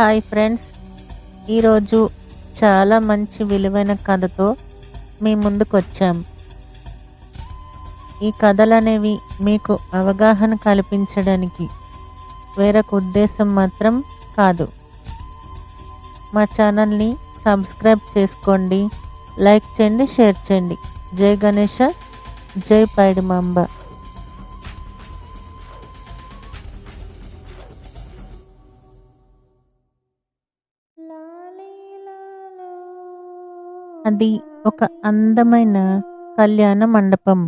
Hi friends, ఈరోజు చాలా మంచి విలువైన కథతో మీ ముందుకు వచ్చాం. ఈ కథలనేవి మీకు అవగాహన కల్పించడానికి, వేరొక ఉద్దేశం మాత్రం కాదు. మా ఛానల్ని సబ్స్క్రైబ్ చేసుకోండి, లైక్ చేయండి, షేర్ చేయండి. జై గణేష, జై పైడిమాంబ. అది ఒక అందమైన కళ్యాణ మండపం.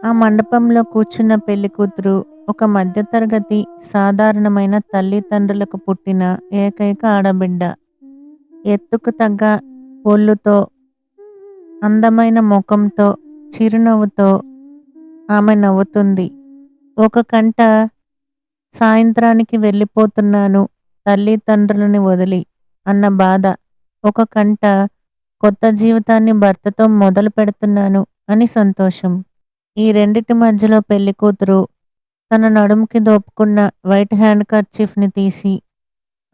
ఆ మండపంలో కూర్చున్న పెళ్లి కూతురు ఒక మధ్యతరగతి సాధారణమైన తల్లిదండ్రులకు పుట్టిన ఏకైక ఆడబిడ్డ. ఎత్తుకు తగ్గ ఒళ్ళుతో, అందమైన ముఖంతో, చిరునవ్వుతో ఆమె నవ్వుతుంది. ఒక కంట సాయంత్రానికి వెళ్ళిపోతున్నాను తల్లిదండ్రులని వదిలి అన్న బాధ, ఒక కంట కొత్త జీవితాన్ని భర్తతో మొదలు పెడుతున్నాను అని సంతోషం. ఈ రెండిటి మధ్యలో పెళ్లి కూతురు తన నడుముకి దోపుకున్న వైట్ హ్యాండ్ కర్చీఫ్ని తీసి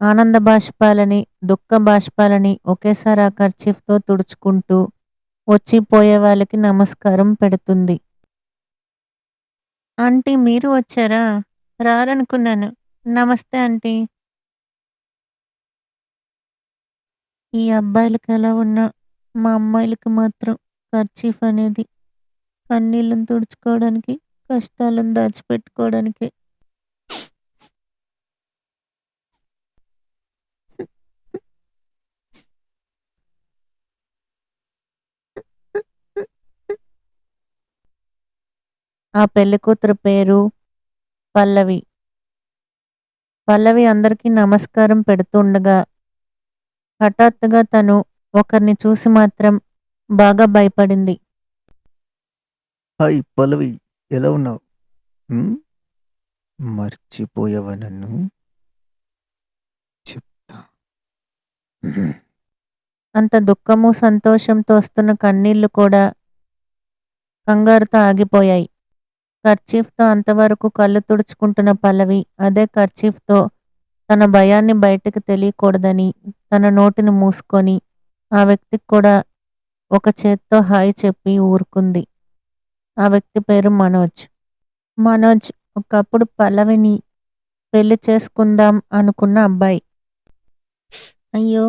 ఆనంద బాష్పాలని, దుఃఖ బాష్పాలని ఒకేసారి ఆ కర్చీఫ్తో తుడుచుకుంటూ వచ్చిపోయే వాళ్ళకి నమస్కారం పెడుతుంది. ఆంటీ, మీరు వచ్చారా? రారనుకున్నాను. నమస్తే ఆంటీ. ఈ అబ్బాయిలకి ఎలా ఉన్నా మా అమ్మాయిలకి మాత్రం కర్చీఫ్ అనేది కన్నీళ్ళను తుడుచుకోవడానికి, కష్టాలను దాచిపెట్టుకోవడానికి. ఆ పెళ్లి కూతురు పేరు పల్లవి. పల్లవి అందరికీ నమస్కారం పెడుతుండగా హఠాత్తుగా తను ఒకరిని చూసి మాత్రం బాగా భయపడింది. హాయ్ పల్లవి, ఎలా ఉన్నావు? మర్చిపోయావా నన్ను? చెప్తా. అంత దుఃఖము సంతోషంతో వస్తున్న కన్నీళ్లు కూడా కంగారుతో ఆగిపోయాయి. కర్చీఫ్తో అంతవరకు కళ్ళు తుడుచుకుంటున్న పల్లవి అదే కర్చీఫ్తో తన భయాన్ని బయటకు తెలియకూడదని తన నోటిని మూసుకొని ఆ వ్యక్తికి కూడా ఒక చేత్తో హాయ్ చెప్పి ఊరుకుంది. ఆ వ్యక్తి పేరు మనోజ్. మనోజ్ ఒకప్పుడు పల్లవిని పెళ్లి చేసుకుందాం అనుకున్న అబ్బాయి. అయ్యో,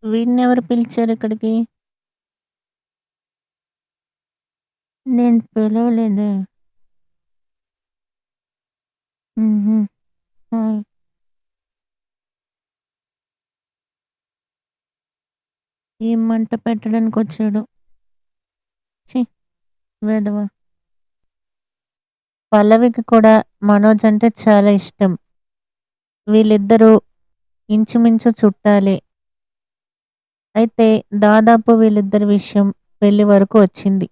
వీడినెవరు పిలిచారు ఇక్కడికి? నేను పిలవలేదే. హాయ్. ఏం మంట పెట్టడానికి వచ్చాడు? వేదవా. పల్లవికి కూడా మనోజ్ అంటే చాలా ఇష్టం. వీళ్ళిద్దరూ ఇంచుమించు చుట్టాలే. అయితే దాదాపు వీళ్ళిద్దరి విషయం పెళ్లి వరకు వచ్చింది.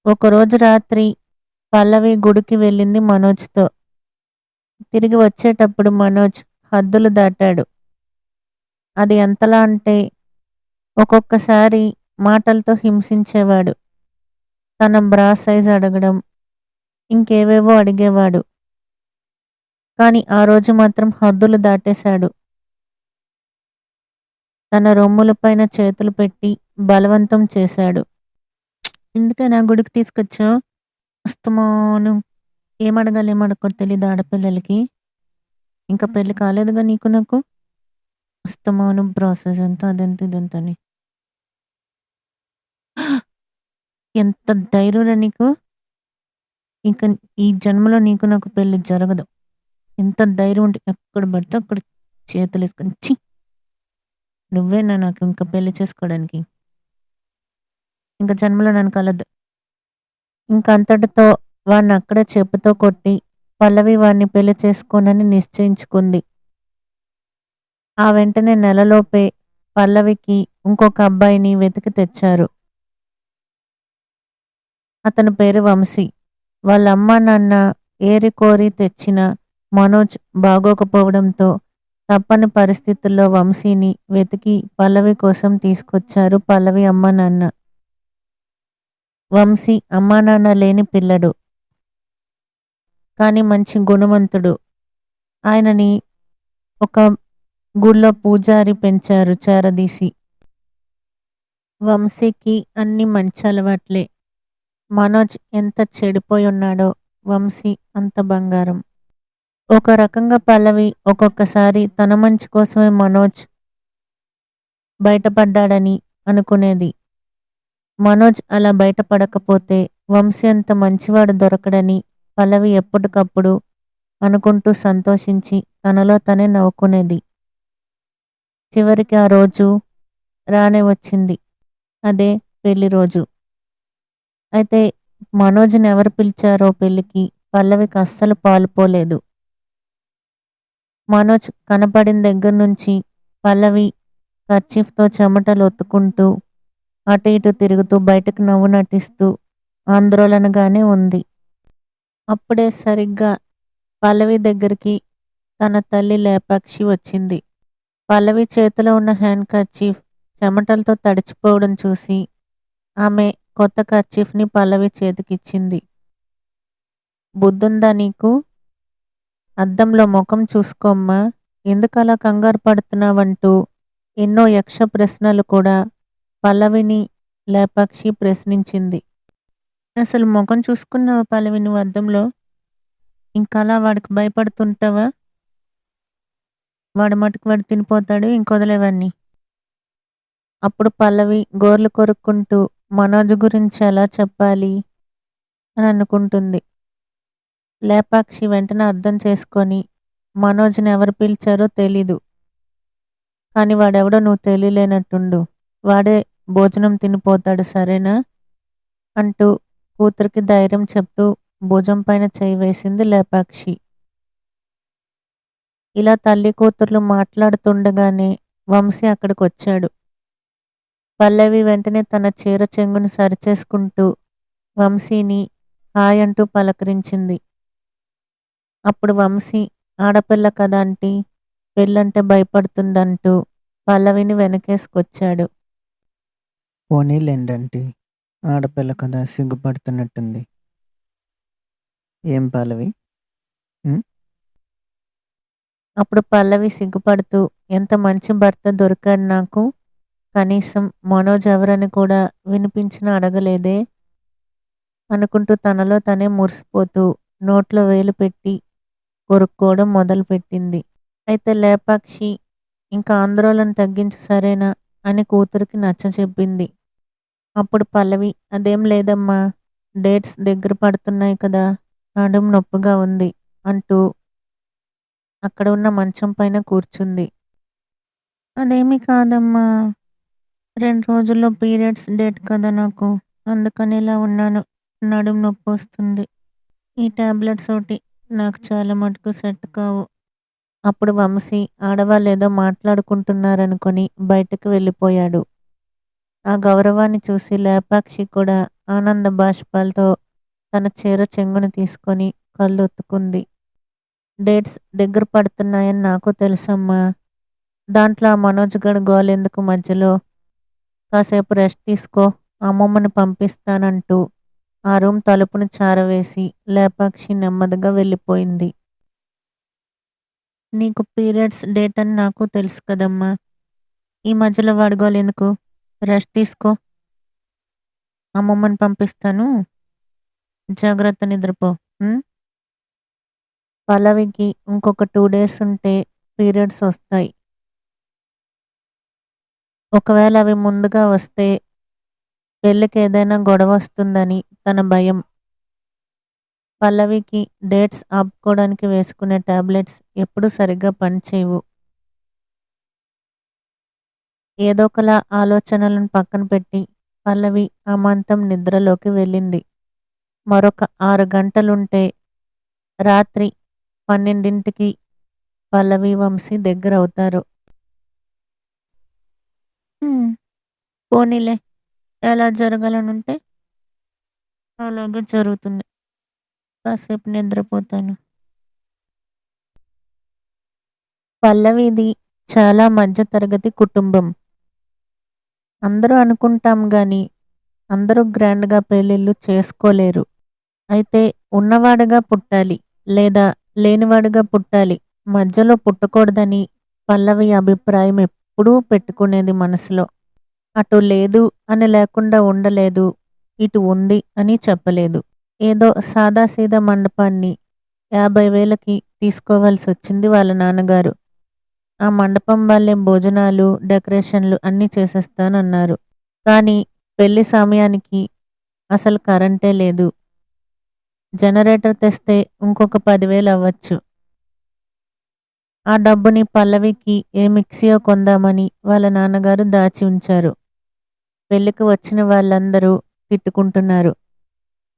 ఒకరోజు రాత్రి పల్లవి గుడికి వెళ్ళింది మనోజ్తో. తిరిగి వచ్చేటప్పుడు మనోజ్ హద్దులు దాటాడు. అది ఎంతలా అంటే ఒక్కొక్కసారి మాటలతో హింసించేవాడు. తన బ్రా సైజ్ అడగడం, ఇంకేవేవో అడిగేవాడు. కానీ ఆ రోజు మాత్రం హద్దులు దాటేశాడు. తన రొమ్ములపైన చేతులు పెట్టి బలవంతం చేశాడు. ఇందుకే నా గుడికి తీసుకొచ్చా? వస్తమాను ఏమడగాలి ఏమడకూడదు తెలీదు ఆడపిల్లలకి. ఇంకా పెళ్లి కాలేదుగా నీకు నాకు. వస్తమాను ప్రాసెస్ ఎంత, అదెంత, ఇదంతని. ఎంత ధైర్యంరా నీకు! ఇంకా ఈ జన్మలో నీకు నాకు పెళ్లి జరగదు. ఎంత ధైర్యం ఉంటే ఎక్కడ పడితే అక్కడ చేతులు వేసుకొని చి, నువ్వేనా నాకు ఇంకా పెళ్లి చేసుకోవడానికి? ఇంకా జన్మలో నన్ను కలద్దు. ఇంకంతటితో వాడిని అక్కడే చెప్పుతో కొట్టి పల్లవి వాడిని పెళ్లి చేసుకోనని నిశ్చయించుకుంది. ఆ వెంటనే నెలలోపే పల్లవికి ఇంకొక అబ్బాయిని వెతికి తెచ్చారు. అతని పేరు వంశీ. వాళ్ళ అమ్మ నాన్న ఏరి కోరి తెచ్చిన మనోజ్ బాగోకపోవడంతో తప్పని పరిస్థితుల్లో వంశీని వెతికి పల్లవి కోసం తీసుకొచ్చారు పల్లవి అమ్మ నాన్న. వంశీ అమ్మా నాన్న లేని పిల్లడు, కానీ మంచి గుణవంతుడు. ఆయనని ఒక గుడిలో పూజారి పెంచారు చేరదీసి. వంశీకి అన్ని మంచి అలవాట్లే. మనోజ్ ఎంత చెడిపోయున్నాడో వంశీ అంత బంగారం. ఒక రకంగా పల్లవి ఒక్కొక్కసారి తన మంచి కోసమే మనోజ్ బయటపడ్డాడని అనుకునేది. మనోజ్ అలా బయటపడకపోతే వంశీ అంత మంచివాడు దొరకడని పల్లవి ఎప్పటికప్పుడు అనుకుంటూ సంతోషించి తనలో తనే నవ్వుకునేది. చివరికి ఆ రోజు రానే వచ్చింది. అదే పెళ్లి రోజు. అయితే మనోజ్ని ఎవరు పిలిచారో పెళ్లికి పల్లవికి అస్సలు పాలుపోలేదు. మనోజ్ కనపడిన దగ్గర నుంచి పల్లవి కర్చీఫ్తో చెమటలు ఒత్తుకుంటూ అటు ఇటు తిరుగుతూ బయటకు నవ్వు నటిస్తూ ఆందోళనగానే ఉంది. అప్పుడే సరిగ్గా పల్లవి దగ్గరికి తన తల్లి లేపాక్షి వచ్చింది. పల్లవి చేతిలో ఉన్న హ్యాండ్ కర్చీఫ్ చెమటలతో తడిచిపోవడం చూసి ఆమె కొత్త కర్చీఫ్ని పల్లవి చేతికిచ్చింది. బుద్ధుందా నీకు? అద్దంలో ముఖం చూసుకోమ్మా, ఎందుకలా కంగారు పడుతున్నావంటూ ఎన్నో యక్ష ప్రశ్నలు కూడా పల్లవిని లేపాక్షి ప్రశ్నించింది. అసలు ముఖం చూసుకున్నావా పల్లవి నువ్వు అద్దంలో? ఇంకలా వాడికి భయపడుతుంటావా? వాడు మటుకు వాడు తినిపోతాడు, ఇంకొదలేవాన్ని. అప్పుడు పల్లవి గోర్లు కొరుక్కుంటూ మనోజ్ గురించి ఎలా చెప్పాలి అని అనుకుంటుంది. లేపాక్షి వెంటనే అర్థం చేసుకొని మనోజ్ని ఎవరు పిలిచారో తెలీదు, కానీ వాడెవడో నువ్వు తెలియలేనట్టుండు, వాడే భోజనం తినిపోతాడు సరేనా అంటూ కూతురికి ధైర్యం చెప్తూ భుజం పైన చేయి వేసింది లేపాక్షి. ఇలా తల్లి కూతుర్లు మాట్లాడుతుండగానే వంశీ అక్కడికి వచ్చాడు. పల్లవి వెంటనే తన చీర చెంగుని సరిచేసుకుంటూ వంశీని హాయ్ అంటూ పలకరించింది. అప్పుడు వంశీ ఆడపిల్ల కదా అంటీ, పెళ్ళంటే భయపడుతుందంటూ పల్లవిని వెనకేసుకొచ్చాడు. పోనీలేండంటీ, ఆడపిల్ల కదా సిగ్గుపడుతున్నట్టుంది. ఏం పల్లవి? అప్పుడు పల్లవి సిగ్గుపడుతూ ఎంత మంచి భర్త దొరికాడు నాకు, కనీసం మనోజ్ ఎవరని కూడా వినిపించినా అడగలేదే అనుకుంటూ తనలో తనే మురిసిపోతూ నోట్లో వేలు పెట్టి కొరుక్కోవడం మొదలుపెట్టింది. అయితే లేపాక్షి ఇంకా ఆందోళన తగ్గించి సరేనా అని కూతురికి నచ్చచెప్పింది. అప్పుడు పల్లవి అదేం లేదమ్మా, డేట్స్ దగ్గర పడుతున్నాయి కదా, నడుము నొప్పిగా ఉంది అంటూ అక్కడ ఉన్న మంచం పైన కూర్చుంది. అదేమి కాదమ్మా, 2 రోజుల్లో పీరియడ్స్ డేట్ కదా నాకు, అందుకని ఇలా ఉన్నాను, నడుము నొప్పి వస్తుంది, ఈ టాబ్లెట్స్ ఒకటి నాకు చాలా మటుకు సెట్ కావు. అప్పుడు వంశీ ఆడవాళ్ళు ఏదో మాట్లాడుకుంటున్నారనుకొని బయటకు వెళ్ళిపోయాడు. ఆ గౌరవాన్ని చూసి లేపాక్షి కూడా ఆనంద బాష్పాలతో తన చీర చెంగుని తీసుకొని కళ్ళు ఒత్తుకుంది. డేట్స్ దగ్గర పడుతున్నాయని నాకు తెలుసమ్మా, దాంట్లో ఆ మనోజ్ గడు గోలెందుకు మధ్యలో, కాసేపు రెస్ట్ తీసుకో, అమ్మమ్మని పంపిస్తానంటూ ఆ రూమ్ తలుపును చారవేసి లేపాక్షి నెమ్మదిగా వెళ్ళిపోయింది. నీకు పీరియడ్స్ డేట్ అని నాకు తెలుసు కదమ్మా, ఈ మధ్యలో వాడుకోలేందుకు, రెస్ట్ తీసుకో, అమ్మమ్మని పంపిస్తాను, జాగ్రత్త నిద్రపో. పల్లవికి ఇంకొక 2 days ఉంటే పీరియడ్స్ వస్తాయి. ఒకవేళ అవి ముందుగా వస్తే పెళ్ళికి ఏదైనా గొడవ వస్తుందని తన భయం. పల్లవికి డేట్స్ ఆపుకోవడానికి వేసుకునే టాబ్లెట్స్ ఎప్పుడూ సరిగ్గా పనిచేయవు. ఏదో ఒకలా ఆలోచనలను పక్కన పెట్టి పల్లవి అమాంతం నిద్రలోకి వెళ్ళింది. మరొక 6 గంటలుంటే రాత్రి 12ంటికి పల్లవి వంశీ దగ్గరవుతారు. పోనీలే, ఎలా జరగాలనుంటే అలాగే జరుగుతుంది, కాసేపు నిద్రపోతాను. పల్లవిది చాలా మధ్యతరగతి కుటుంబం. అందరూ అనుకుంటాం గాని అందరూ గ్రాండ్గా పెళ్ళిళ్ళు చేసుకోలేరు. అయితే ఉన్నవాడుగా పుట్టాలి లేదా లేనివాడుగా పుట్టాలి, మధ్యలో పుట్టకూడదని పల్లవి అభిప్రాయం ఎప్పుడూ పెట్టుకునేది మనసులో. అటు లేదు అని లేకుండా ఉండలేదు, ఇటు ఉంది అని చెప్పలేదు. ఏదో సాదాసీదా మండపాన్ని 50,000కి తీసుకోవాల్సొచ్చింది వాళ్ళ నాన్నగారు. ఆ మండపం వాళ్ళే భోజనాలు, డెకరేషన్లు అన్నీ చేసేస్తానన్నారు. కానీ పెళ్లి సమయానికి అసలు కరెంటే లేదు. జనరేటర్ తెస్తే ఇంకొక 10,000 అవ్వచ్చు. ఆ డబ్బుని పల్లవికి ఏ మిక్సీయో కొందామని వాళ్ళ నాన్నగారు దాచి ఉంచారు. పెళ్లికి వచ్చిన వాళ్ళందరూ తిట్టుకుంటున్నారు.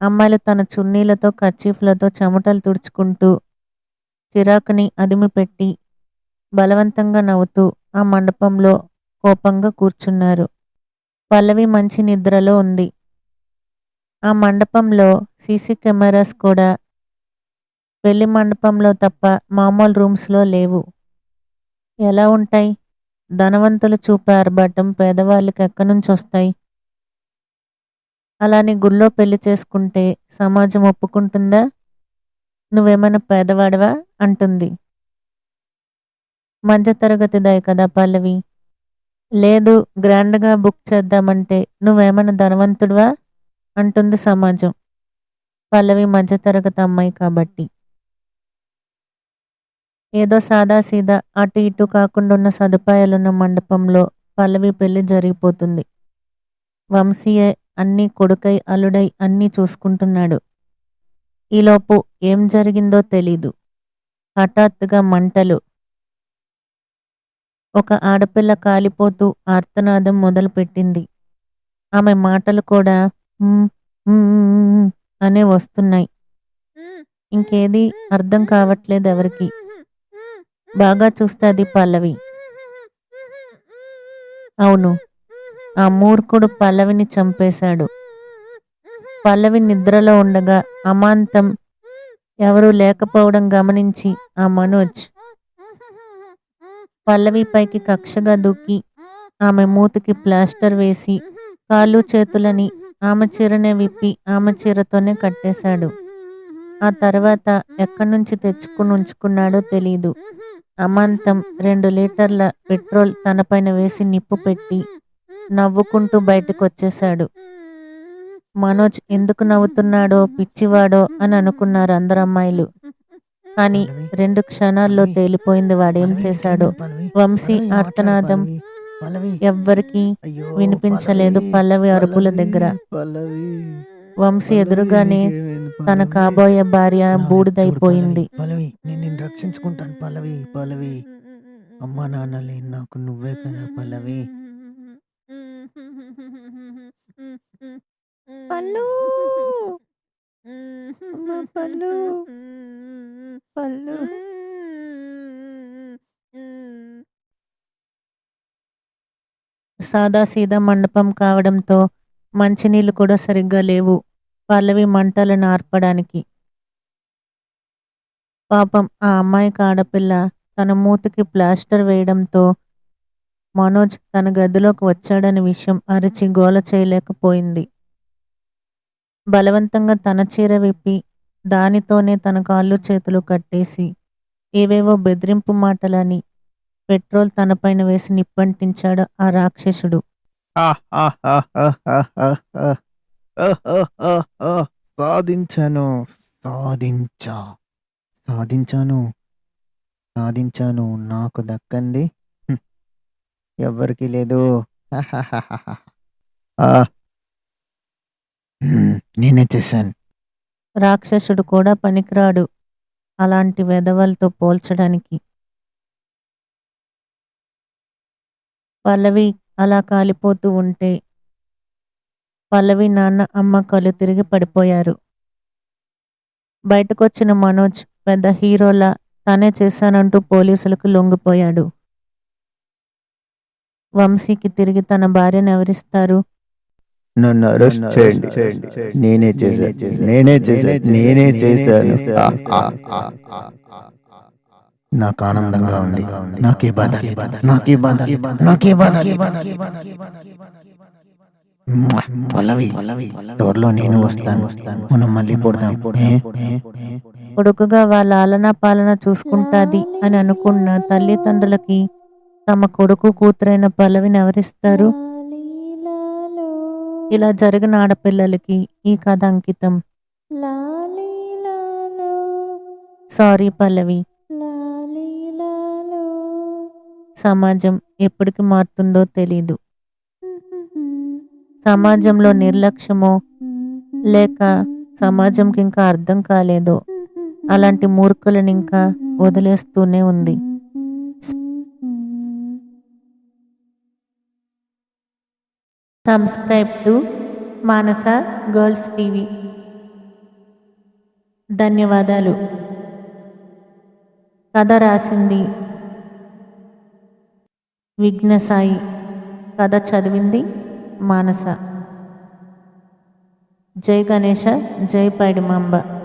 అమ్మాయిలు తన చున్నీలతో, కర్చీఫ్లతో చెమటలు తుడుచుకుంటూ చిరాకుని అదిమిపెట్టి బలవంతంగా నవ్వుతూ ఆ మండపంలో కోపంగా కూర్చున్నారు. పల్లవి మంచి నిద్రలో ఉంది. ఆ మండపంలో సీసీ కెమెరాస్ కూడా పెళ్లి మండపంలో తప్ప మామూలు రూమ్స్లో లేవు. ఎలా ఉంటాయి? ధనవంతులు చూపే ఆర్భాటం పేదవాళ్ళకి ఎక్కడ్నుంచొస్తాయి? అలాని గుళ్ళో పెళ్లి చేసుకుంటే సమాజం ఒప్పుకుంటుందా? నువ్వేమైనా పేదవాడివా అంటుంది. మధ్యతరగతిదాయి కదా పల్లవి. లేదు, గ్రాండ్గా బుక్ చేద్దామంటే నువ్వేమైనా ధనవంతుడివా అంటుంది సమాజం. పల్లవి మధ్యతరగతి అమ్మాయి కాబట్టి. ఏదో సాదాసీదా అటు ఇటు కాకుండా ఉన్న సదుపాయాలున్న మండపంలో పల్లవి పెళ్లి జరిగిపోతుంది. వంశీయే అన్నీ కొడుకై అల్లుడై అన్నీ చూసుకుంటున్నాడు. ఈలోపు ఏం జరిగిందో తెలీదు. హఠాత్తుగా మంటలు. ఒక ఆడపిల్ల కాలిపోతూ ఆర్తనాదం మొదలుపెట్టింది. ఆమె మాటలు కూడా "మ్, మ్, మ్" అనే వస్తున్నాయి. ఇంకేదీ అర్థం కావట్లేదు ఎవరికి. బాగా చూస్తే అది పల్లవి. అవును, ఆ మూర్ఖుడు పల్లవిని చంపేశాడు. పల్లవి నిద్రలో ఉండగా అమాంతం ఎవరూ లేకపోవడం గమనించి ఆ మనోజ్ పల్లవి పైకి కక్షగా దూకి ఆమె మూతికి ప్లాస్టర్ వేసి కాళ్ళు చేతులని ఆమె చీరనే విప్పి ఆమె చీరతోనే కట్టేశాడు. ఆ తర్వాత ఎక్కడి నుంచి తెచ్చుకుని ఉంచుకున్నాడో తెలీదు. అమాంతం 2 లీటర్ల పెట్రోల్ తనపైన వేసి నిప్పు పెట్టి నవ్వుకుంటూ బయటకొచ్చేశాడు. మనోజ్ ఎందుకు నవ్వుతున్నాడో పిచ్చివాడో అని అనుకున్నారు అందరు అమ్మాయిలు. కానీ 2 క్షణాల్లో తేలిపోయింది వాడేం చేశాడో. వంశీ ఆర్తనాదం ఎవ్వరికీ వినిపించలేదు పల్లవి అరుపుల దగ్గర. వంశీ ఎదురుగానే తన కాబోయే భార్య బూడిదైపోయింది. పల్లవి, నేను నిన్ను రక్షించుకుంటాను పల్లవి. పల్లవి, అమ్మా నాన్న లేని నాకు నువ్వే కదా పల్లవి. పల్లు, అమ్మా పల్లు, పల్లు. సాదాసీదా మండపం కావడంతో మంచినీళ్ళు కూడా సరిగ్గా లేవు పల్లవి మంటలను ఆర్పడానికి. పాపం ఆ అమ్మాయికి ఆడపిల్ల తన మూతికి ప్లాస్టర్ వేయడంతో మనోజ్ తన గదిలోకి వచ్చాడని విషయం అరిచి గోల చేయలేకపోయింది. బలవంతంగా తన చీర విప్పి దానితోనే తన కాళ్ళు చేతులు కట్టేసి ఏవేవో బెదిరింపు మాటలని పెట్రోల్ తనపైన వేసి నిప్పంటించాడు ఆ రాక్షసుడు. సాధించాను, సాధించాను, సాధించాను. నాకు దక్కంది ఎవ్వరికి లేదు. నేనే చేశాను. రాక్షసుడు కూడా పనికిరాడు అలాంటి వెధవలతో పోల్చడానికి. పల్లవి అలా కాలిపోతూ ఉంటే పల్లవి నాన్న అమ్మ కళ్ళు తిరిగి పడిపోయారు. బయటకొచ్చిన మనోజ్ పెద్ద హీరోలా తానే చేశానంటూ పోలీసులకు లొంగిపోయాడు. వంశీకి తిరిగి తన భార్యను ఎవరిస్తారు? నన్ను అరెస్ట్ చేయండి, నేనే చేశాను. నాకు ఆనందంగా ఉంది. నాకే బాధ పల్లవి, త్వరలో నేను వస్తాను. మనం మళ్ళీ పుడదాం. కొడుకుగా వాళ్ళ ఆలనా పాలన చూసుకుంటాది అని అనుకున్న తల్లిదండ్రులకి తమ కొడుకు కూతురైన పల్లవిని ఎవరిస్తారు? ఇలా జరిగిన ఆడపిల్లలకి ఈ కథ అంకితం. సారీ పల్లవి. సమాజం ఎప్పటికి మారుతుందో తెలీదు. సమాజంలో నిర్లక్ష్యమో లేక సమాజంకి ఇంకా అర్థం కాలేదో అలాంటి మూర్ఖులను ఇంకా వదిలేస్తూనే ఉంది. Subscribe to Manasa girls TV. ధన్యవాదాలు. కథ రాసింది విఘ్నసాయి. కథ చదివింది మానస. జై గణేశ, జై పైడిమాంబ.